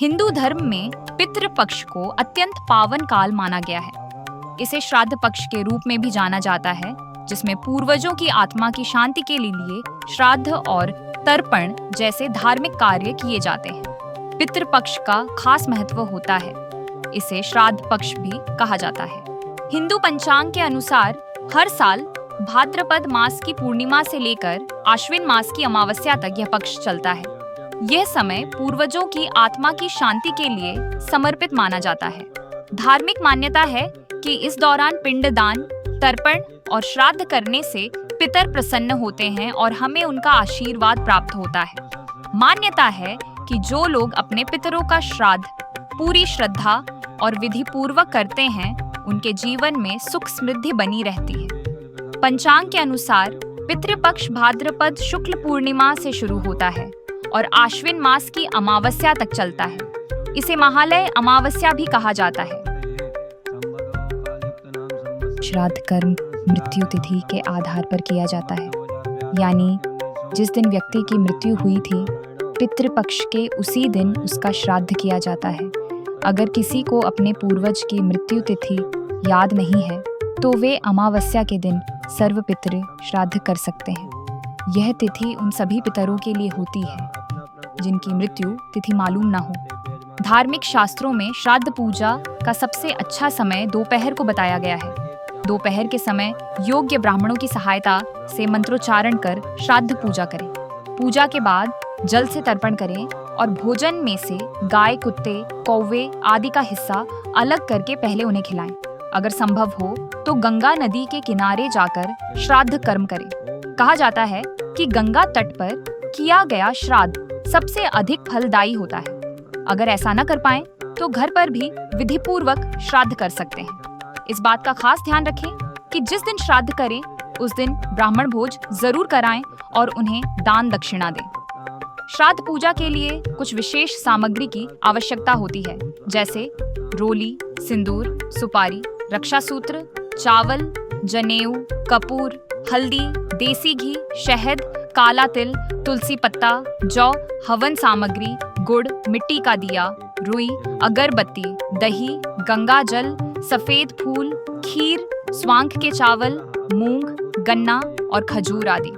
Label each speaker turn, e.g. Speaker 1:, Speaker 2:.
Speaker 1: हिंदू धर्म में पितृपक्ष को अत्यंत पावन काल माना गया है। इसे श्राद्ध पक्ष के रूप में भी जाना जाता है, जिसमें पूर्वजों की आत्मा की शांति के लिए श्राद्ध और तर्पण जैसे धार्मिक कार्य किए जाते हैं। पितृपक्ष का खास महत्व होता है, इसे श्राद्ध पक्ष भी कहा जाता है। हिंदू पंचांग के अनुसार हर साल भाद्रपद मास की पूर्णिमा से लेकर आश्विन मास की अमावस्या तक यह पक्ष चलता है। यह समय पूर्वजों की आत्मा की शांति के लिए समर्पित माना जाता है। धार्मिक मान्यता है कि इस दौरान पिंडदान, तर्पण और श्राद्ध करने से पितर प्रसन्न होते हैं और हमें उनका आशीर्वाद प्राप्त होता है। मान्यता है कि जो लोग अपने पितरों का श्राद्ध पूरी श्रद्धा और विधि पूर्वक करते हैं, उनके जीवन में सुख समृद्धि बनी रहती है। पंचांग के अनुसार पितृपक्ष भाद्रपद शुक्ल पूर्णिमा से शुरू होता है और आश्विन मास की अमावस्या तक चलता है। इसे महालय अमावस्या भी कहा जाता है।
Speaker 2: श्राद्ध कर्म मृत्यु तिथि के आधार पर किया जाता है, यानी जिस दिन व्यक्ति की मृत्यु हुई थी, पितृपक्ष के उसी दिन उसका श्राद्ध किया जाता है। अगर किसी को अपने पूर्वज की मृत्यु तिथि याद नहीं है, तो वे अमावस्या के दिन सर्वपितृ श्राद्ध कर सकते हैं। यह तिथि उन सभी पितरों के लिए होती है जिनकी मृत्यु तिथि मालूम ना हो। धार्मिक शास्त्रों में श्राद्ध पूजा का सबसे अच्छा समय दोपहर को बताया गया है। दोपहर के समय योग्य ब्राह्मणों की सहायता से मंत्रोच्चारण कर श्राद्ध पूजा करें। पूजा के बाद जल से तर्पण करें और भोजन में से गाय, कुत्ते, कौवे आदि का हिस्सा अलग करके पहले उन्हें खिलाएं। अगर संभव हो तो गंगा नदी के किनारे जाकर श्राद्ध कर्म करें। कहा जाता है कि गंगा तट पर किया गया श्राद्ध सबसे अधिक फलदायी होता है। अगर ऐसा न कर पाएं तो घर पर भी विधि पूर्वक श्राद्ध कर सकते हैं। इस बात का खास ध्यान रखें कि जिस दिन श्राद्ध करें उस दिन ब्राह्मण भोज जरूर कराएं और उन्हें दान दक्षिणा दें। श्राद्ध पूजा के लिए कुछ विशेष सामग्री की आवश्यकता होती है, जैसे रोली, सिंदूर, सुपारी, रक्षा सूत्र, चावल, जनेऊ, कपूर, हल्दी, देसी घी, शहद, काला तिल, तुलसी पत्ता, जौ, हवन सामग्री, गुड़, मिट्टी का दिया, रुई, अगरबत्ती, दही, गंगा जल, सफेद फूल, खीर, स्वांख के चावल, मूंग, गन्ना और खजूर आदि।